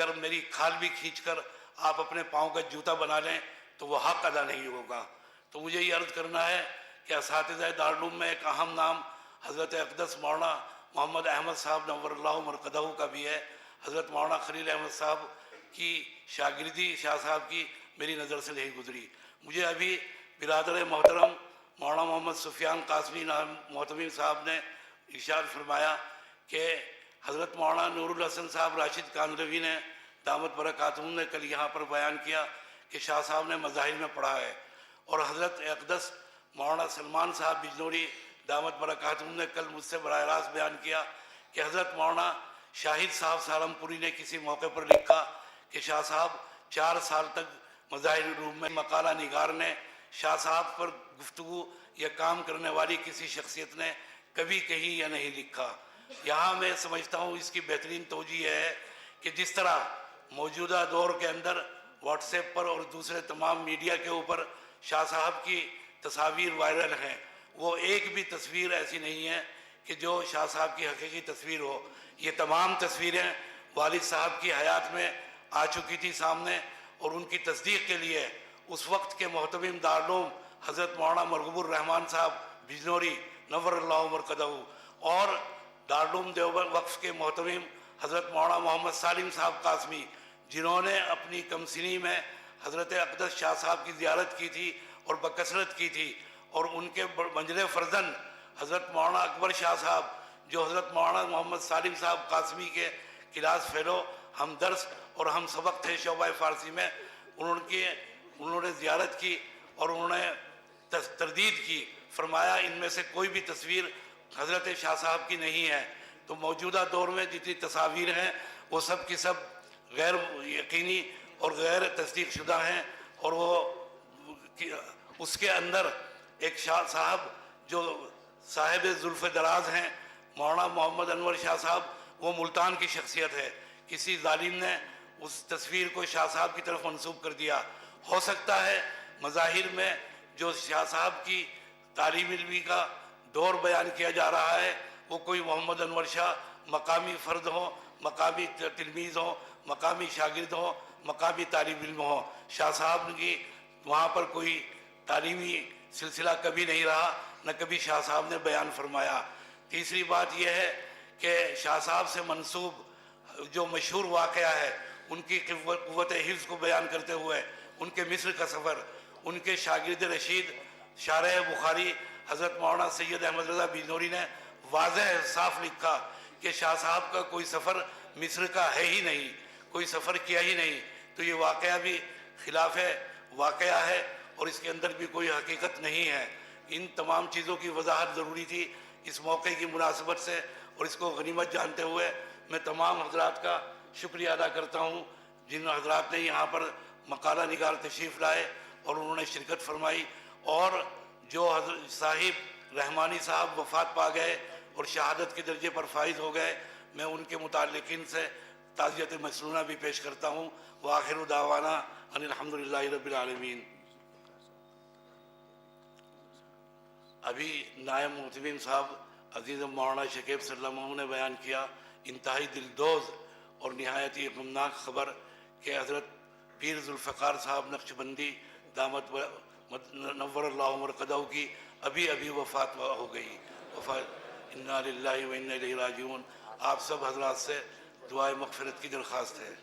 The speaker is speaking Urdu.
اگر میری کھال بھی کھینچ کر آپ اپنے پاؤں کا جوتا بنا لیں تو وہ حق ادا نہیں ہوگا۔ تو مجھے یہ عرض کرنا ہے کہ اساتذہ دارالعلوم میں ایک اہم نام حضرت اقدس مولانا محمد احمد صاحب نور اللہ مرقدہ کا بھی ہے۔ حضرت مولانا خلیل احمد صاحب کی شاگردی شاہ صاحب کی میری نظر سے نہیں گزری۔ مجھے ابھی برادر محترم مولانا محمد سفیان قاسمی محتمیم صاحب نے ارشاد فرمایا کہ حضرت مولانا نور الحسن صاحب راشد کاندھلوی نے دامت برکاتہم نے کل یہاں پر بیان کیا کہ شاہ صاحب نے مظاہر میں پڑھا ہے، اور حضرت اقدس مولانا سلمان صاحب بجنوری دامت برکاتہم نے کل مجھ سے براہ راست بیان کیا کہ حضرت مولانا شاہد صاحب سہارنپوری نے کسی موقع پر لکھا کہ شاہ صاحب 4 سال تک مظاہر علوم میں مقالہ نگار نے شاہ صاحب پر گفتگو یا کام کرنے والی کسی شخصیت نے کبھی کہیں یا نہیں لکھا۔ یہاں میں سمجھتا ہوں اس کی بہترین توجہ ہے کہ جس طرح موجودہ دور کے اندر واٹس ایپ پر اور دوسرے تمام میڈیا کے اوپر شاہ صاحب کی تصاویر وائرل ہیں، وہ ایک بھی تصویر ایسی نہیں ہے کہ جو شاہ صاحب کی حقیقی تصویر ہو۔ یہ تمام تصویریں والد صاحب کی حیات میں آ چکی تھی سامنے، اور ان کی تصدیق کے لیے اس وقت کے محتمم دارالعلوم حضرت مولانا مرغوب الرحمان صاحب بجنوری نور اللہ مرقدہ اور دارالعلوم دیوبند وقف کے محتمم حضرت مولانا محمد سالم صاحب قاسمی، جنہوں نے اپنی کمسنی میں حضرت اقدس شاہ صاحب کی زیارت کی تھی اور بکثرت کی تھی، اور ان کے منجلے فرزند حضرت مولانا اکبر شاہ صاحب جو حضرت مولانا محمد سالم صاحب قاسمی کے کلاس فیلو ہم درس اور ہم سبق تھے شعبہ فارسی میں، انہوں نے زیارت کی اور انہوں نے تردید کی، فرمایا ان میں سے کوئی بھی تصویر حضرت شاہ صاحب کی نہیں ہے۔ تو موجودہ دور میں جتنی تصاویر ہیں وہ سب کی سب غیر یقینی اور غیر تصدیق شدہ ہیں، اور وہ اس کے اندر ایک شاہ صاحب جو صاحب زلف دراز ہیں مولانا محمد انور شاہ صاحب، وہ ملتان کی شخصیت ہے، کسی ظالم نے اس تصویر کو شاہ صاحب کی طرف منسوب کر دیا۔ ہو سکتا ہے مظاہر میں جو شاہ صاحب کی تعلیم علمی کا دور بیان کیا جا رہا ہے وہ کوئی محمد انور شاہ مقامی فرد ہوں، مقامی تلمیذ ہوں، مقامی شاگرد ہوں، مقامی طالب علم ہوں۔ شاہ صاحب کی وہاں پر کوئی تعلیمی سلسلہ کبھی نہیں رہا، نہ کبھی شاہ صاحب نے بیان فرمایا۔ تیسری بات یہ ہے کہ شاہ صاحب سے منسوب جو مشہور واقعہ ہے ان کی قوت حفظ کو بیان کرتے ہوئے ان کے مصر کا سفر، ان کے شاگرد رشید شارح بخاری حضرت مولانا سید احمد رضا بجنوری نے واضح صاف لکھا کہ شاہ صاحب کا کوئی سفر مصر کا ہے ہی نہیں، کوئی سفر کیا ہی نہیں۔ تو یہ واقعہ بھی خلاف واقعہ ہے اور اس کے اندر بھی کوئی حقیقت نہیں ہے۔ ان تمام چیزوں کی وضاحت ضروری تھی اس موقع کی مناسبت سے، اور اس کو غنیمت جانتے ہوئے میں تمام حضرات کا شکریہ ادا کرتا ہوں جن حضرات نے یہاں پر مقالہ نگار تشریف لائے اور انہوں نے شرکت فرمائی، اور جو حضرت صاحب رحمانی صاحب وفات پا گئے اور شہادت کے درجے پر فائز ہو گئے، میں ان کے متعلقین سے تعزیت مسنونہ بھی پیش کرتا ہوں۔ وآخر دعوانا ان الحمدللہ رب العالمین۔ ابھی نائب محتمم صاحب عزیز مولانا شکیب صلی اللہ علیہ وسلم نے بیان کیا انتہائی دلدوز اور نہایت ہی غمناک خبر کہ حضرت پیر ذوالفقار صاحب نقشبندی دامت نور اللہ مرقدہ کی ابھی وفات ہو گئی۔ انا للہ و انا الیہ راجعون۔ آپ سب حضرات سے دعائے مغفرت کی درخواست ہے۔